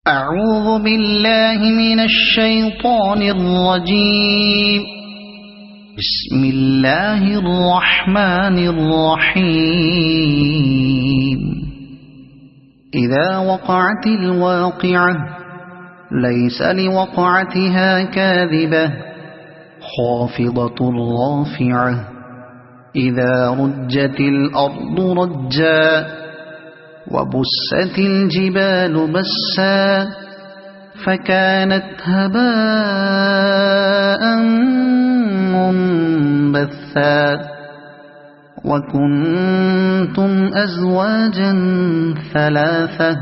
أعوذ بالله من الشيطان الرجيم. بسم الله الرحمن الرحيم. إذا وقعت الواقعة ليس لوقعتها كاذبة خافضة رافعة إذا رجت الأرض رجا وبست الجبال بسا فكانت هباء منبثا وكنتم أزواجا ثلاثة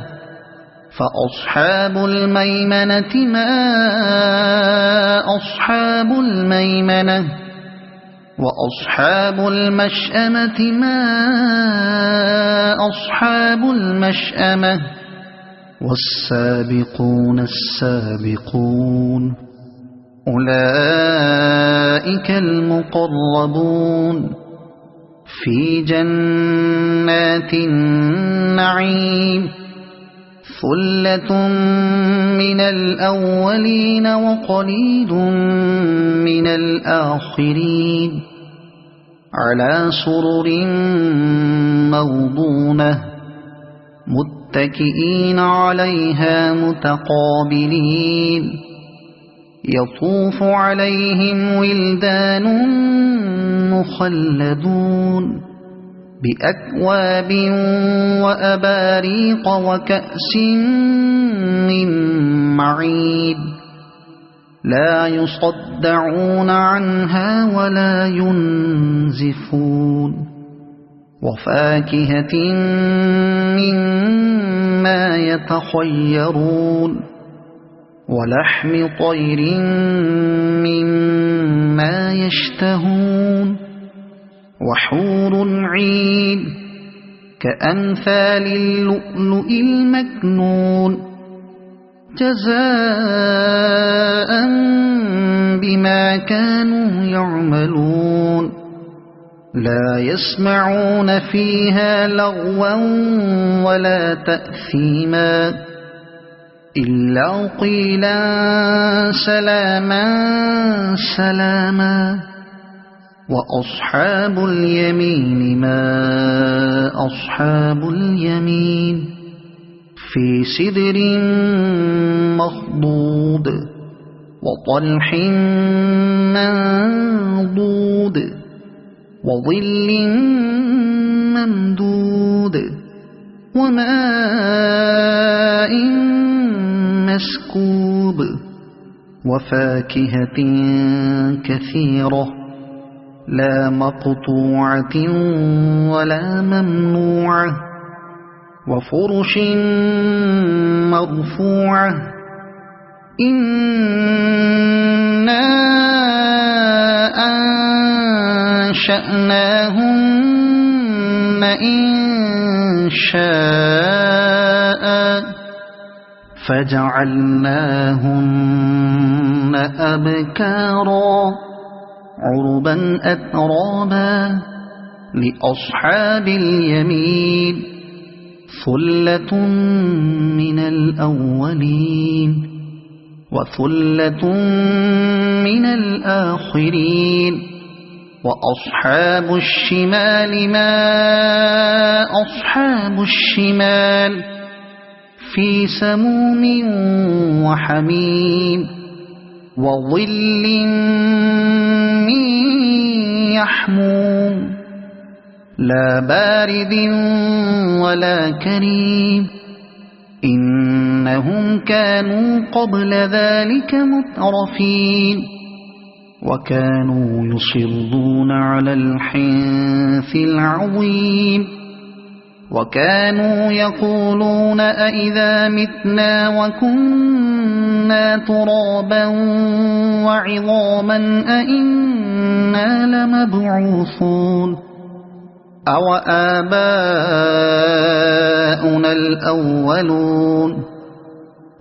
فأصحاب الميمنة ما أصحاب الميمنة وأصحاب المشأمة ما أصحاب المشأمة والسابقون السابقون أولئك المقربون في جنات النعيم ثلة من الأولين وقليل من الآخرين على سرر موضونة متكئين عليها متقابلين يطوف عليهم ولدان مخلدون بأكواب وأباريق وكأس من معين لا يصدعون عنها ولا ينزفون وفاكهة مما يتخيرون ولحم طير مما يشتهون وحور عين كأمثال اللؤلؤ المكنون جزاء بما كانوا يعملون لا يسمعون فيها لغوا ولا تأثيما إلا قيلا سلاما سلاما وأصحاب اليمين ما أصحاب اليمين في سدر مخضود وطلح منضود وظل ممدود وماء مسكوب وفاكهة كثيرة لا مقطوعة ولا ممنوعة وفرش مرفوعة إنا أنشأناهن إنشاء فجعلناهن أبكارا عربا أترابا لأصحاب اليمين ثلة من الأولين وثلة من الآخرين وأصحاب الشمال ما أصحاب الشمال في سموم وحميم وظل من يحموم لا بارد ولا كريم إنهم كانوا قبل ذلك مترفين وكانوا يصرون على الحنث العظيم وكانوا يقولون أئذا متنا وكنا ترابا وعظاما أئنا لمبعوثون أو آباؤنا الأولون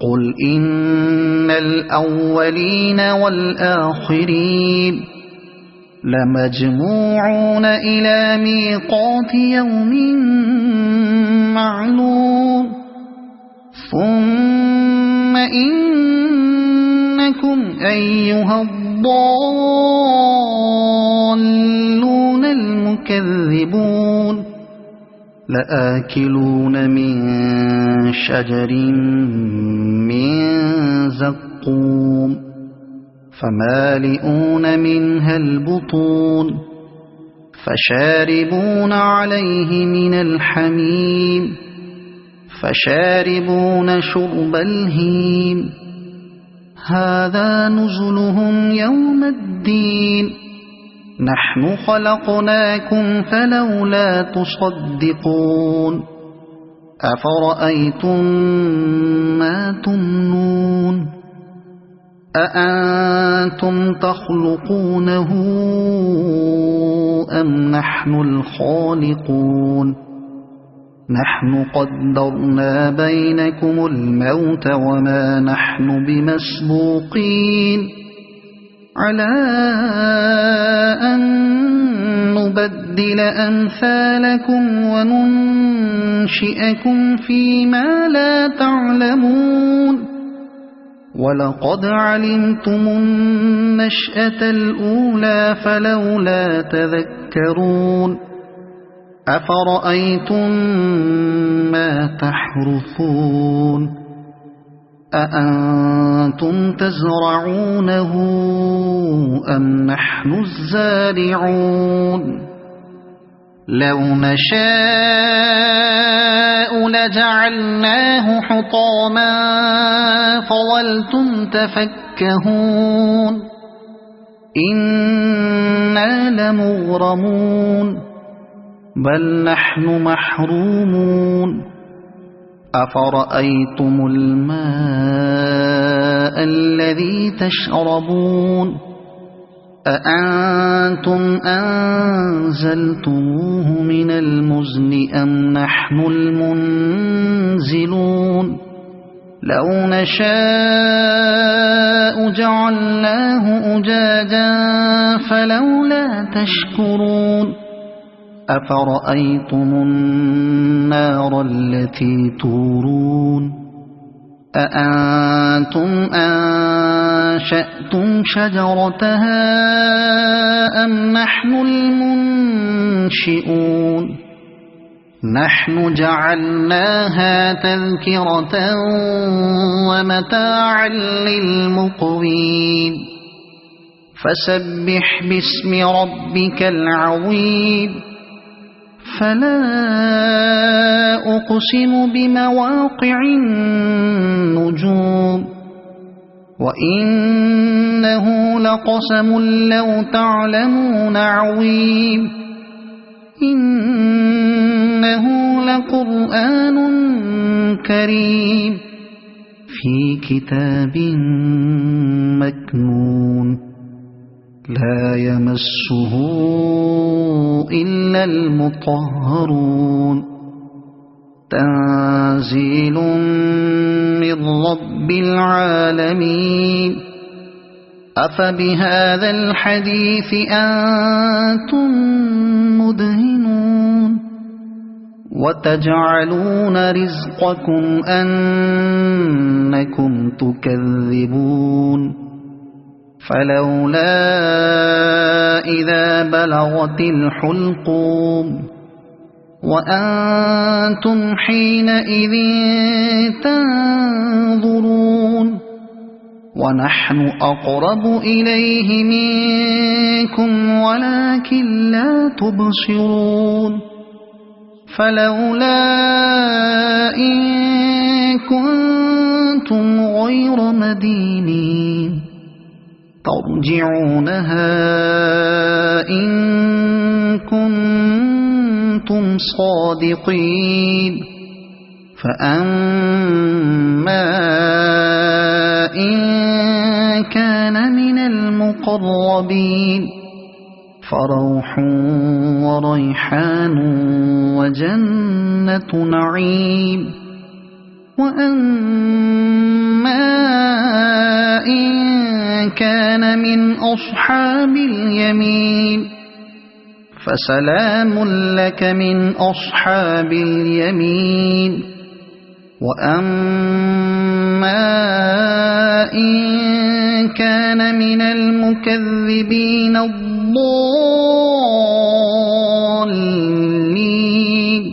قل إن الأولين والآخرين لمجموعون إلى ميقات يوم معلوم ثم أيها الضالون المكذبون لآكلون من شجر من زقوم فمالئون منها البطون فشاربون عليه من الحميم فشاربون شرب الهيم هذا نزلهم يوم الدين نحن خلقناكم فلولا تصدقون أفرأيتم ما تمنون أأنتم تخلقونه أم نحن الخالقون نحن قدرنا بينكم الموت وما نحن بمسبوقين على أن نبدل أمثالكم وننشئكم فيما لا تعلمون ولقد علمتم النشأة الأولى فلولا تذكرون أفرأيتم ما تحرثون أأنتم تزرعونه أم نحن الزارعون لو نشاء لجعلناه حطاما فظلتم تفكهون إنا لمغرمون بل نحن محرومون أفرأيتم الماء الذي تشربون أأنتم أنزلتموه من المزن أم نحن المنزلون لو نشاء جعلناه أجاجا فلولا تشكرون أفرأيتم النار التي تورون أأنتم أنشأتم شجرتها أم نحن المنشئون نحن جعلناها تذكرة ومتاعا للمقوين فسبح باسم ربك العظيم فلا أقسم بمواقع النجوم وإنه لقسم لو تعلمون عظيم إنه لقرآن كريم في كتاب مكنون لا يمسه إلا المطهرون تنزيل من رب العالمين أفبهذا الحديث أنتم مدهنون وتجعلون رزقكم أنكم تكذبون فلولا إذا بلغت الحلقوم وأنتم حينئذ تنظرون ونحن أقرب إليه منكم ولكن لا تبصرون فلولا إن كنتم غير مدينين ترجعونها إن كنتم صادقين فأما إن كان من المقربين فروح وريحان وجنة نعيم وأما إن كان من أصحاب اليمين فسلام لك من أصحاب اليمين وأما إن كان المكذبين الضالين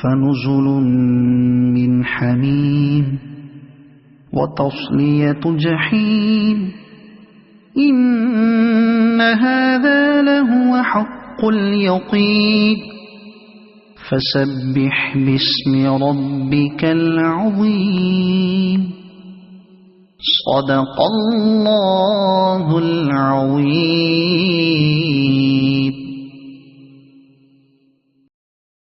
فنزل من حميم وتصلية جحيم إن هذا لهو حق اليقين فسبح باسم ربك العظيم صدق الله العظيم.